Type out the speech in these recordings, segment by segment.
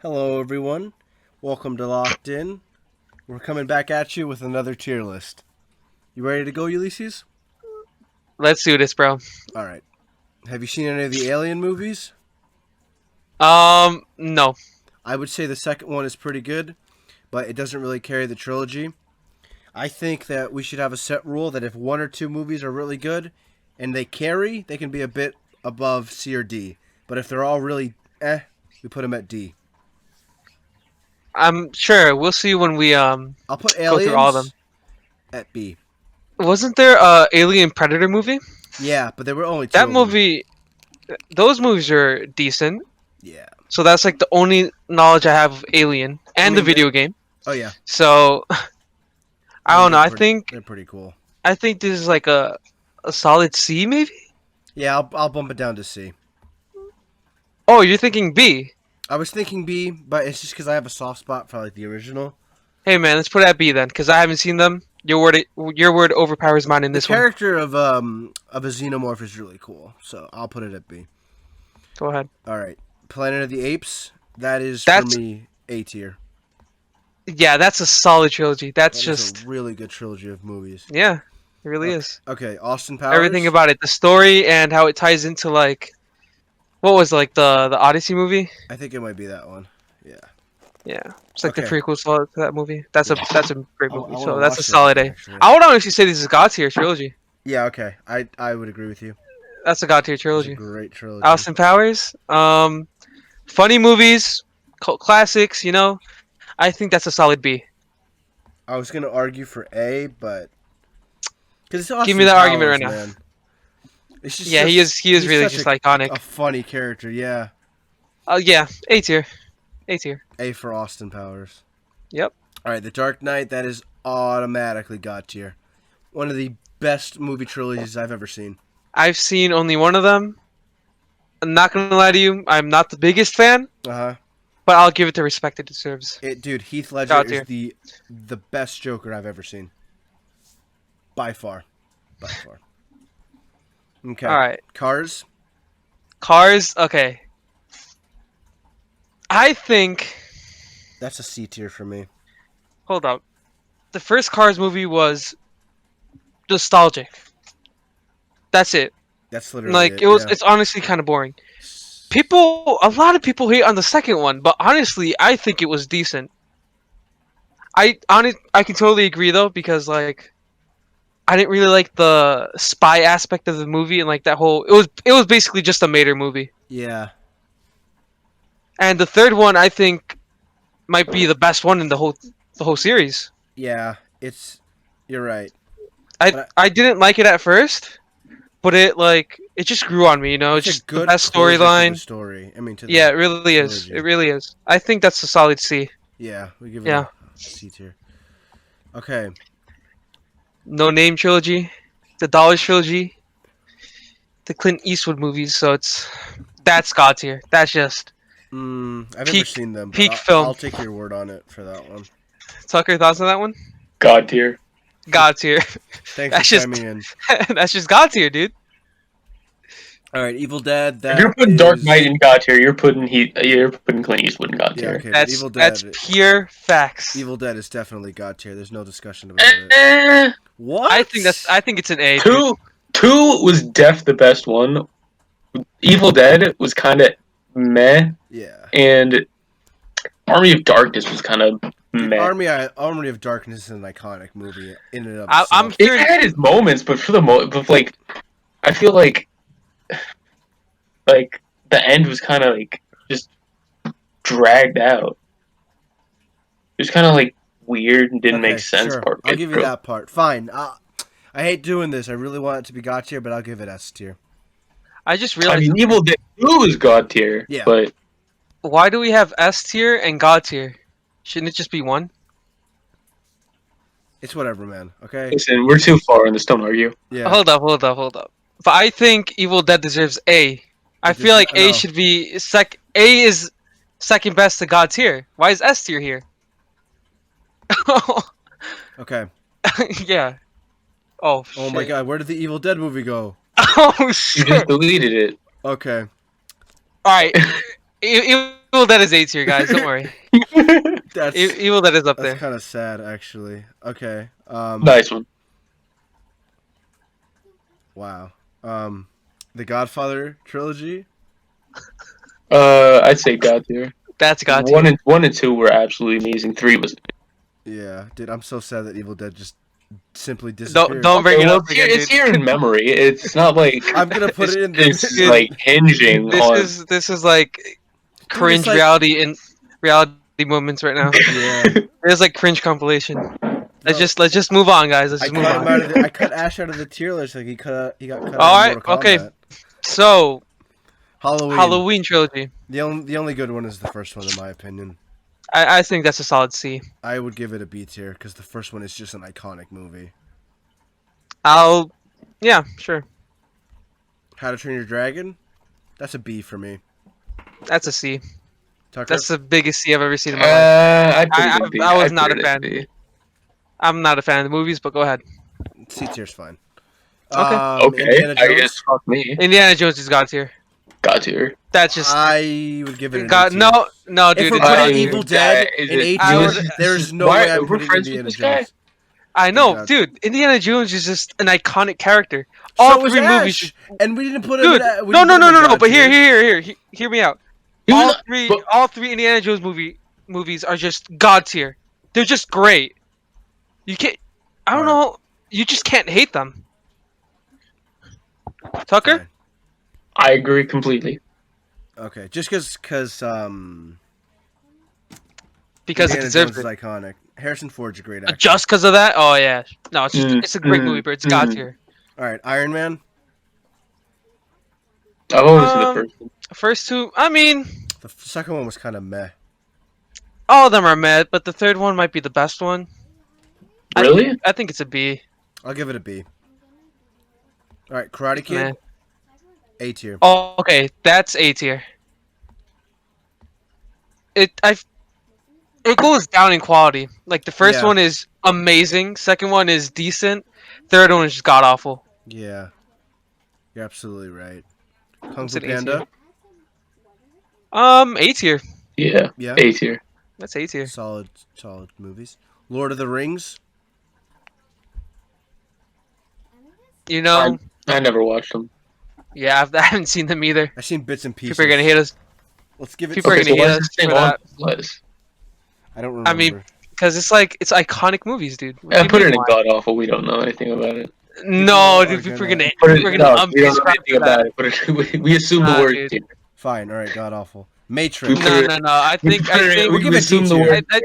Hello, everyone. Welcome to Locked In. We're coming back at you with another tier list. You ready to go, Ulysses? Let's do this, bro. All right. Have you seen any of the Alien movies? No. I would say the second one is pretty good, but it doesn't really carry the trilogy. I think that we should have a set rule that if one or two movies are really good and they carry, they can be a bit above C or D. But if they're all really we put them at D. I'm sure we'll see when we I'll put go through all of them. Aliens at B. Wasn't there Alien Predator movie? Yeah, but there were only two That of them. movie, those movies are decent. Yeah. So that's like the only knowledge I have of Alien and the mean, video game. Oh, yeah. So I don't know. They're pretty cool. I think this is like a solid C, maybe. Yeah, I'll bump it down to C. Oh, you're thinking B. I was thinking B, but it's just because I have a soft spot for like the original. Hey man, let's put it at B then, because I haven't seen them. Your word overpowers mine in this one. The character of a xenomorph is really cool, so I'll put it at B. Go ahead. All right, Planet of the Apes. For me A tier. Yeah, that's a solid trilogy. That's just a really good trilogy of movies. Yeah, it really is. Okay, Austin Powers. Everything about it, the story and how it ties into like, what was like the Odyssey movie? I think it might be that one. Yeah. Yeah, it's like the Okay. prequel to that movie. That's a great movie. I So wanna that's a watch solid that, A. actually. I would honestly say this is God tier trilogy. Yeah. Okay. I would agree with you. That's a God tier It's a trilogy. great trilogy. Austin Powers, funny movies, cult classics. You know, I think that's a solid B. I was gonna argue for A, but because Give me that argument right now. Man. It's just Yeah, he is he's really such just iconic. a funny character. Yeah. Yeah, A tier, A tier. A for Austin Powers. Yep. All right, The Dark Knight. That is automatically God tier. One of the best movie trilogies I've ever seen. I've seen only one of them. I'm not gonna lie to you, I'm not the biggest fan, But I'll give it the respect it deserves. Dude, Heath Ledger God is tier. the best Joker I've ever seen. By far. Okay. All right, Cars. Cars. Okay, I think. That's a C tier for me. Hold up, the first Cars movie was nostalgic. That's it. That's literally Like it. it was. Yeah. It's honestly kind of boring. A lot of people hate on the second one, but honestly, I think it was decent. I can totally agree though, because like I didn't really like the spy aspect of the movie and like that whole. It was basically just a Mater movie. Yeah. And the third one, I think, might be the best one in the whole series. Yeah. You're right. I didn't like it at first, but it just grew on me. You know, It's just a good the best closure to the storyline. story. I mean, Yeah, it really is. trilogy. It really is. I think that's a solid C. Yeah, we give it Yeah. a C tier. Okay. No Name trilogy, the Dollars trilogy, the Clint Eastwood movies. So that's God tier. That's just I've never Peak- seen them, but peak I'll, film. I'll take your word on it for that one. Tucker. Thoughts on that one? God tier. God tier. Thanks That's for just- chiming in. That's just God tier, dude. All right, Evil Dead. If you're putting Dark Knight in God tier, you're putting Clint Eastwood in God Yeah, tier. okay, but Evil Dead. That's pure facts. Evil Dead is definitely God tier. There's no discussion about it. What? I think it's an A. Dude. Two was the best one. Evil Dead was kind of meh, Yeah. and Army of Darkness was kind of meh. Army of Darkness is an iconic movie in and of I'm itself. curious. It had its moments, but but like, I feel like the end was kind of like just dragged out. It was kind of like weird and didn't make sense. Sure. Part I'll give you that part. Fine. I hate doing this. I really want it to be God tier, but I'll give it S tier. I just I realized. mean, Evil Dead 2 is God tier. Yeah. But Why do we have S tier and God tier? Shouldn't it just be one? It's whatever, man. Okay. listen, we're too far on this. Don't argue. Yeah. Hold up. But I think Evil Dead deserves A. I feel like A no. should be A is second best to God tier. Why is S tier here? Okay. Yeah. Oh. Oh my shit. God, where did the Evil Dead movie go? Oh You shit. just deleted it. Okay. All right. Evil Evil Dead is A tier, guys. Don't worry. That's Evil Dead is up that's there. kind of sad, actually. Okay. Nice one. Wow. The Godfather trilogy. I'd say God tier. That's God One tier. and 2 were absolutely amazing. 3 was. Yeah, dude, I'm so sad that Evil Dead just simply Don't disappeared. don't bring it well, up again, it's dude. here in memory. It's not like I'm gonna put it in the. it's like hinging on. This is like cringe like- reality moments right now. Yeah. There's like cringe compilation. Bro, Let's just move on, guys. Let's I just move cut him on. out of the. I cut Ash out of the tier list. Like he got cut All out right, of Mortal okay. Kombat. So Halloween. Halloween trilogy. The only good one is the first one, in my opinion. I think that's a solid C. I would give it a B tier because the first one is just an iconic movie. Yeah, sure. How to Train Your Dragon. That's a B for me. That's a C. Tucker. That's the biggest C I've ever seen in my life. I was not a fan. I'm not a fan of the movies, but go ahead. C tier's fine. Okay. Okay, Indiana I Jones. guess fuck me. Indiana Jones is God tier. God tier. That's just I would give it an God. A tier. No, If dude. we're it's putting God tier. Evil Dead Is in it- A I tier, would- there's no Why- way I'm we're putting friends with Indiana this guy? Jones. I know, God. dude. Indiana Jones is just an iconic character. So All was three Ash, movies, and we didn't put him. dude. In, we No. didn't put him in God But tier. hear me out. He was All three Indiana Jones movies are just God tier. They're just great. You can't. I don't know. You just can't hate them. Tucker. Fine. I agree completely. Okay, just because Because it Indiana deserves Jones is it. iconic. Harrison Ford's a great actor. Just because of that? Oh yeah. No, it's just it's a great Mm, movie, but it's God mm. tier. All right, Iron Man. I've only seen the Um, first one. First two, I mean, The second one was kind of meh. all of them are mad, but the third one might be the best one. Really? I think it's a B. I'll give it a B. All right, Karate Kid. Meh. A tier. Oh, okay, that's A tier. It goes down in quality. Like the first Yeah. one is amazing, second one is decent, third one is just god awful. Yeah, you're absolutely right. Kung It's Fu an A Panda. tier. A tier. Yeah. Yeah. A tier. That's A tier. Solid movies. Lord of the Rings. You know, I never watched them. yeah, I haven't seen them either. I've seen bits and pieces. People are gonna hate us Let's give it. People are Okay, gonna so hate what's us the thing for on that. the list? I don't remember. I mean, because it's iconic movies, dude. What do Yeah, you put it mean in why? god awful. We don't know anything about it. No, are dude, people are gonna- gonna Put it, we're no, gonna we don't know unsubscribe anything for that. about it. But we assume Nah, the word. dude. tier. Fine. All right. God awful. Matrix. We put No. it- I think We'll give it assume the D tier. word. I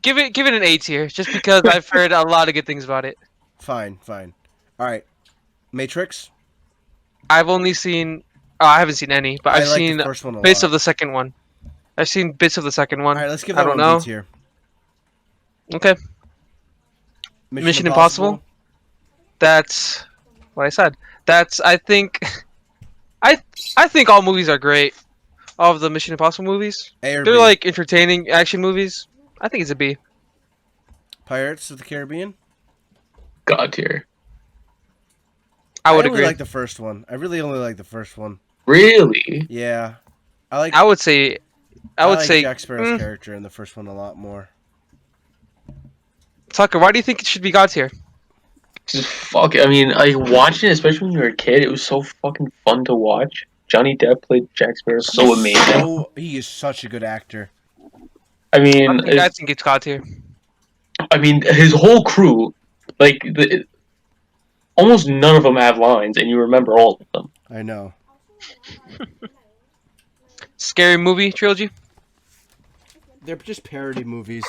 give it an A tier, just because I've heard a lot of good things about it. Fine. All right. Matrix. I've only seen. Oh, I haven't seen any, but I I've like seen the first one a bits lot. of the second one. I've seen bits of the second one. All right. Let's give I that don't one know. B tier. Okay, Mission Impossible? That's what I said. That's I think. I think all movies are great. All of the Mission Impossible movies, A or they're B? like entertaining action movies. I think it's a B. Pirates of the Caribbean. God tier. I would only agree. like the first one. I really only like the first one. Really? Yeah. I like. I would say. I would like say. Jack Sparrow's mm, character in the first one a lot more. Tucker, why do you think it should be God tier? Just fuck. I mean, I watched it, especially when you were a kid. It was so fucking fun to watch. Johnny Depp played Jack Sparrow so amazing. He is such a good actor. I mean, I think it's God tier. his whole crew, like almost none of them have lines, and you remember all of them. I know. Scary movie trilogy. They're just parody movies.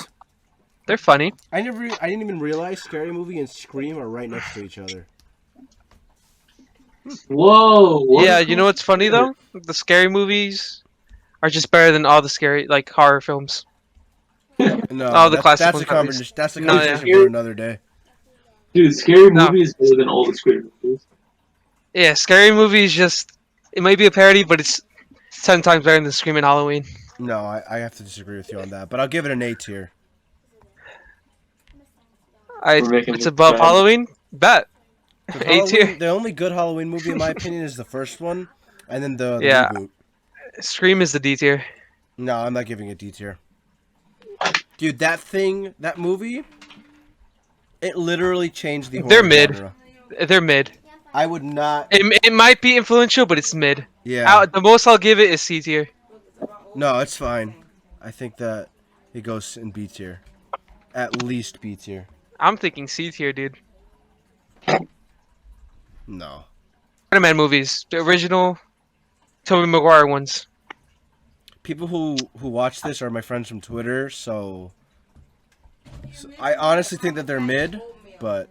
They're funny. I didn't even realize Scary Movie and Scream are right next to each other. Whoa! Yeah, you know what's funny though? The scary movies are just better than all the scary like horror films. No, Oh, the classic that's ones a at least. That's a No, yeah. conversation for another day. Dude, scary No. movies better than all the scary movies. Yeah, scary movies just it might be a parody, but it's 10 times better than Scream and Halloween. No, I have to disagree with you on that, but I'll give it an A tier. We're making It's this above bad. Halloween. Bet. 'Cause A tier. Halloween- The only good Halloween movie, in my opinion, is the first one, and then the Yeah. reboot. Scream is the D tier. No, I'm not giving it D tier. Dude, that movie, it literally changed the horror They're mid. genre. They're mid. I would not. It might be influential, but it's mid. Yeah. The most I'll give it is C tier. No, it's fine. I think that it goes in B tier. At least B tier. I'm thinking C tier, dude. No. SpiderMan movies, the original Tobey Maguire ones. People who watch this are my friends from Twitter, so I honestly think that they're mid, but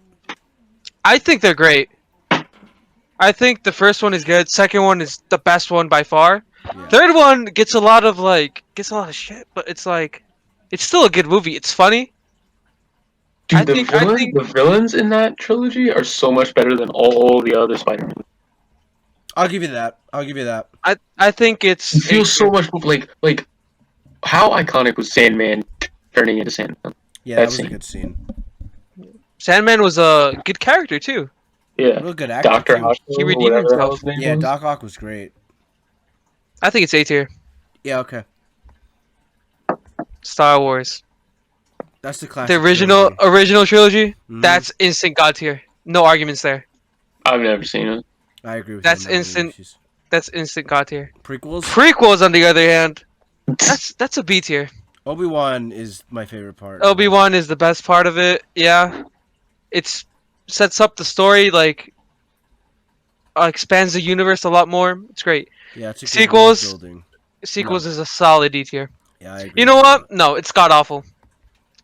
I think they're great. I think the first one is good. Second one is the best one by far. yeah. Third one gets a lot of shit, but it's still a good movie. It's funny. Dude, I think the villains in that trilogy are so much better than all the other Spider-Man. I'll give you that. I'll give you that. I think it's It feels so much like how iconic was Sandman turning into Sandman? Yeah, That that was a scene. good scene. Sandman was a good character too. Yeah, Real good actor. Doctor too. Hospital. He redeemed whatever the hell himself. his name Yeah, was. Doc Ock was great. I think it's A tier. Yeah, okay. Star Wars. That's the classic. The original trilogy. Mhm. That's instant God tier. No arguments there. I've never seen it. I agree with That's you. on that one, instant. Lucius. That's instant God tier. Prequels. Prequels, on the other hand, that's a B tier. Obi-Wan is my favorite part. Obi-Wan is the best part of it. Yeah, it's sets up the story, expands the universe a lot more. It's great. Yeah, it's a good Sequels. world building. Sequels is a solid D tier. Yeah, I agree. You know with what? No, it's god awful.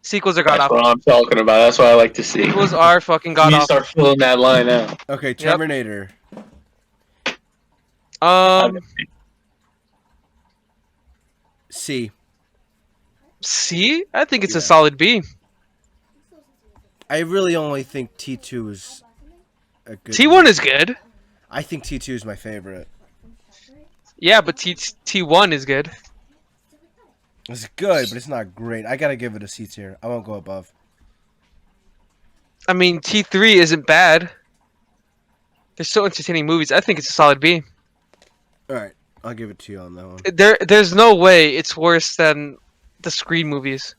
Sequels are god That's awful. what I'm talking about. That's what I like to see. Sequels are fucking We god need to awful. start filling that line out. that. Okay, Terminator. C. C? I think it's a Yeah. solid B. I really only think T2 is a good. T1 is good. I think T2 is my favorite. Yeah, but T1 is good. It's good, but it's not great. I gotta give it a C tier. I won't go above. I mean, T3 isn't bad. They're still entertaining movies. I think it's a solid B. All right, I'll give it to you on that one. There's no way it's worse than the Scream movies.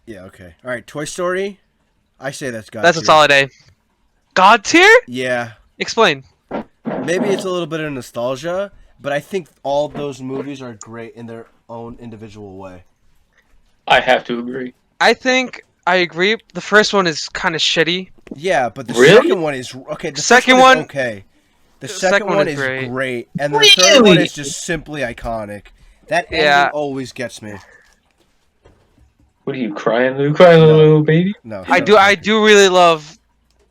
Yeah, okay. All right, Toy Story. I say that's God. That's tier. a solid A. God tier? Yeah, Explain. maybe it's a little bit of nostalgia, but I think all those movies are great in their own individual way. I have to agree. I think I agree. The first one is kind of shitty. Yeah, but the Really? second one is okay. The Second first one one- is okay. The the second one is great. great, and the third one Really? is just simply iconic. That ending Yeah. always gets me. What are you crying, little crying No. little baby? No, I shut up. do really love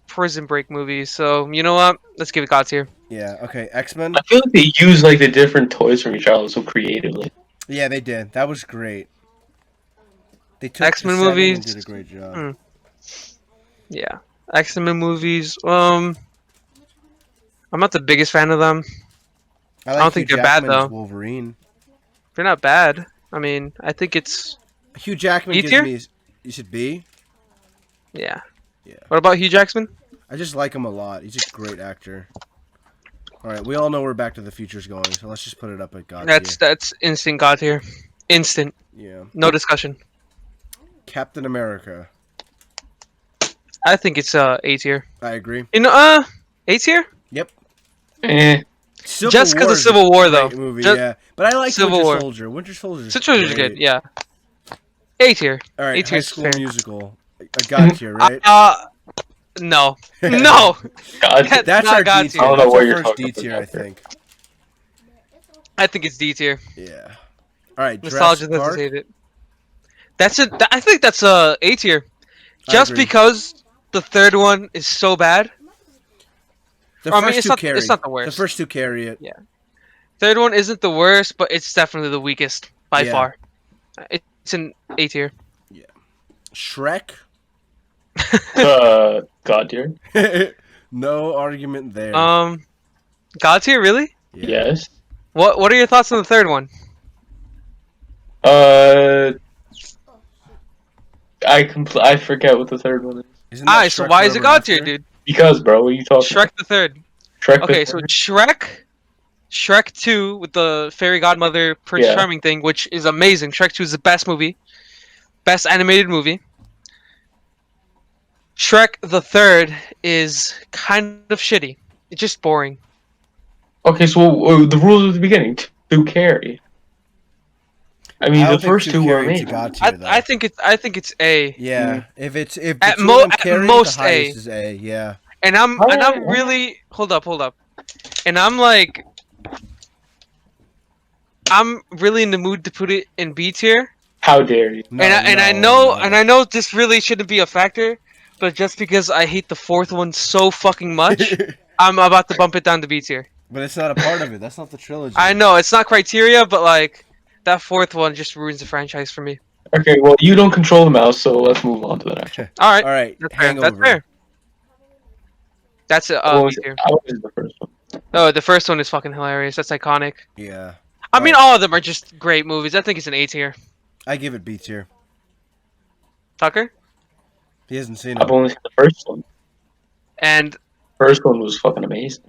Prison Break movies. So you know what? Let's give it God tier. Yeah. Okay. X-Men. I feel like they use like the different toys from each other so creatively. Yeah, they did. That was great. They took X-Men the setting movies. and did a great job. Hmm. Yeah, X-Men movies. I'm not the biggest fan of them. I, like don't think Hugh they're bad, Jackman as though. Wolverine. They're not bad. I mean, I think it's Hugh Jackman B gives tier? me. You should be. yeah. Yeah. What about Hugh Jackman? I just like him a lot. He's a great actor. All right, we all know where Back to the Future's going, so let's just put it up at God That's instant God tier. Instant, tier. Yeah. no discussion. Captain America. I think it's A tier. I agree. You know, A tier? Eh. Civil Just 'cause War of is Civil a War, great though. Movie, Just- yeah, but I like Civil Winter War. Soldier. Winter Soldier. Is Situation's great. good, yeah. A tier. All right, A High tier's School fair. Musical. A God tier, right? No. No! God, That's not our God D tier. tier. I don't know That's what our you're first talking D about tier, I there. think. I think it's D tier. Yeah. All right, Nostalgia Jurassic Park. necessitated. I think that's A tier. I Just agree. because the third one is so bad. The I first mean, it's two not- carry. it's not the worst. The first two carry it. Yeah. Third one isn't the worst, but it's definitely the weakest by Yeah. far. It's an A tier. Shrek. God tier. No argument there. God tier, really? Yeah. Yes. What are your thoughts on the third one? I forget what the third one is. Isn't that Alright, so Shrek why is it Forever God After? tier, dude? Because, bro, what are you talking? Shrek the third. Shrek the Okay, so third? Shrek Shrek 2 with the fairy godmother Prince Yeah. Charming thing, which is amazing. Shrek 2 is the best movie, best animated movie. Shrek the Third is kind of shitty. It's just boring. Okay, so the rules at the beginning to carry. I mean, I the don't think first two two were carry to amazing. God tier though. I think it's A. Yeah, if the At two of them at carry, the most highest A. is A. Yeah. And I'm Alright. really hold up. And I'm like I'm really in the mood to put it in B tier. How dare you? No, and I no, know no. and I know this really shouldn't be a factor, but just because I hate the fourth one so fucking much, I'm about to bump it down to B tier. But it's not a part of it. That's not the trilogy. I know it's not criteria, but like that fourth one just ruins the franchise for me. Okay, well, you don't control the mouse, so let's move on to the next one. All right, All right, that's fair. Hangover. That's fair. That's What B was it? tier. What was the first one? Oh, the first one is fucking hilarious. That's iconic. Yeah, I mean, all of them are just great movies. I think it's an A tier. I give it B tier. Tucker He hasn't seen I've it. only seen the first one. and First one was fucking amazing.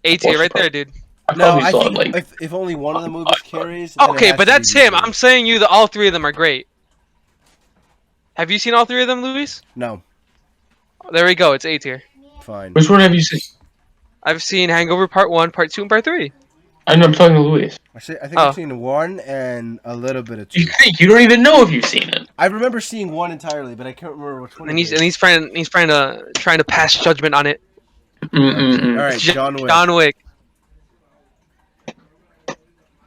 A tier right there, dude. I No, probably I saw think it like if only one of the movies carries. then it Okay, has but to be that's B him. tier. I'm saying you that all three of them are great. Have you seen all three of them, Luis? No, There we go. It's A tier. fine. which one have you seen? I've seen Hangover Part 1, Part 2, and Part 3. I know I'm talking to Luis. I think Oh. I've seen one and a little bit of You two. think you don't even know if you've seen it? I remember seeing one entirely, but I can't remember which one. And it is. he's trying to pass judgment on it. Mm-mm-mm. All right, John Wick. John Wick.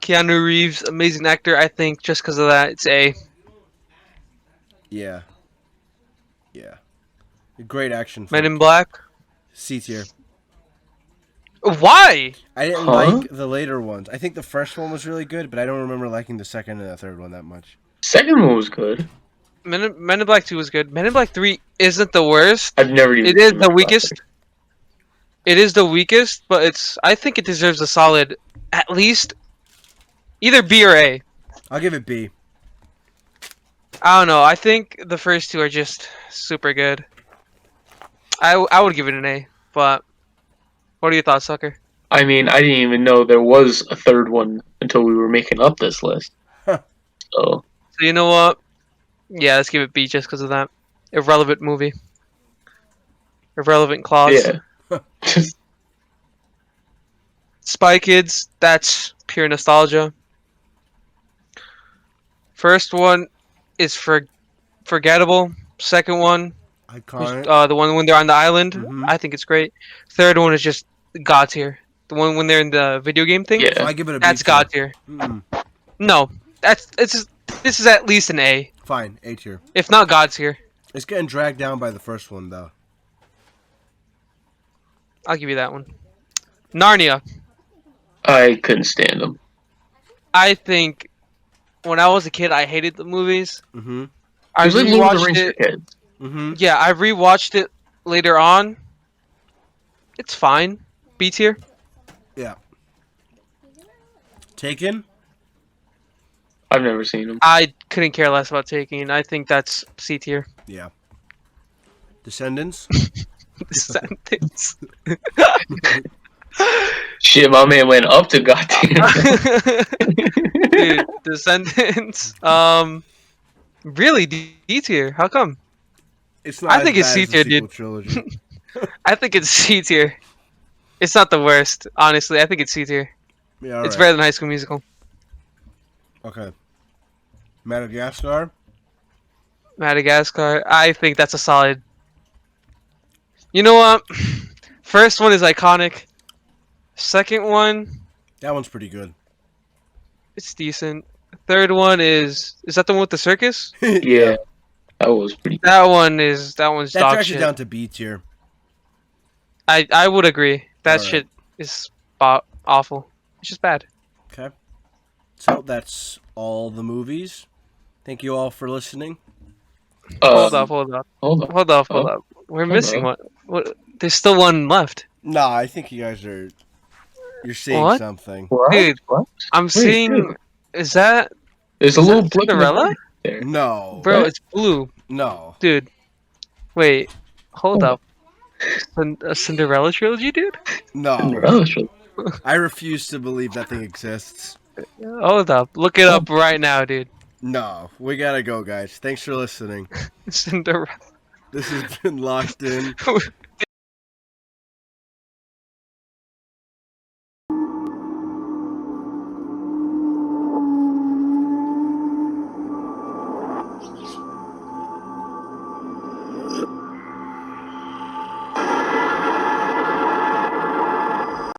Keanu Reeves, amazing actor. I think just because of that, it's A. Yeah. Yeah. Great action. Men Film. in Black. C tier. Why? I didn't Huh? like the later ones. I think the first one was really good, but I don't remember liking the second and the third one that much. Second one was good. Men in Black 2 was good. Men in Black 3 isn't the worst. I've never even. It is seen the Men in Black weakest. three. It is the weakest, but I think it deserves a solid, at least, either B or A. I'll give it B. I don't know. I think the first two are just super good. I would give it an A, but what are your thoughts, Sucker? I mean, I didn't even know there was a third one until we were making up this list. Huh. So So you know what? Yeah, let's give it B just because of that. Irrelevant movie. Irrelevant clause. yeah, just Spy Kids, that's pure nostalgia. First one is forgettable. Second one, Iconic. the one when they're on the island, Mhm. I think it's great. Third one is just God tier. The one when they're in the video game thing, yeah. So I give it a B. that's tier. God tier. Mm-mm. No, this is at least an A, Fine, A tier. if not God tier. It's getting dragged down by the first one though. I'll give you that one. Narnia. I couldn't stand them. I think when I was a kid, I hated the movies. Mm-hmm. I It was like Lord of the rewatched Rings for it. kids. Mm-hmm. Yeah, I rewatched it later on. It's fine. B tier. Yeah. Taken. I've never seen them. I couldn't care less about Taking. I think that's C tier. Yeah. Descendants. Sentence. Shit, my man went up to goddamn. Dude, Descendants. Really D tier. How come? It's not. I think as it's bad as C tier, the sequel dude. Trilogy. I think it's C tier. It's not the worst, honestly. I think it's C tier. Yeah. It's Alright. better than High School Musical. Okay. Madagascar. Madagascar. I think that's a solid. You know what? First one is iconic. Second one, That one's pretty good. it's decent. Third one is that the one with the circus? Yeah, that was pretty. That one's That dog drags shit. it down to B tier. I would agree. That Alright. shit is awful. It's just bad. Okay. So that's all the movies. Thank you all for listening. Hold Um, up. Hold on. Hold up. We're missing on. one. What? There's still one left. Nah, I think you guys you're seeing What? something. What? Dude. What? I'm seeing. dude. Is that There's a Is little that blip in the Cinderella? corner there. No. bro? What? It's blue, No. dude. Wait. Hold Oh. up. A Cinderella trilogy, dude? No. Cinderella's really- I refuse to believe that thing exists. Hold up. Look it up right now, dude. No, we gotta go, guys. Thanks for listening. Cinderella. This has been Locked In.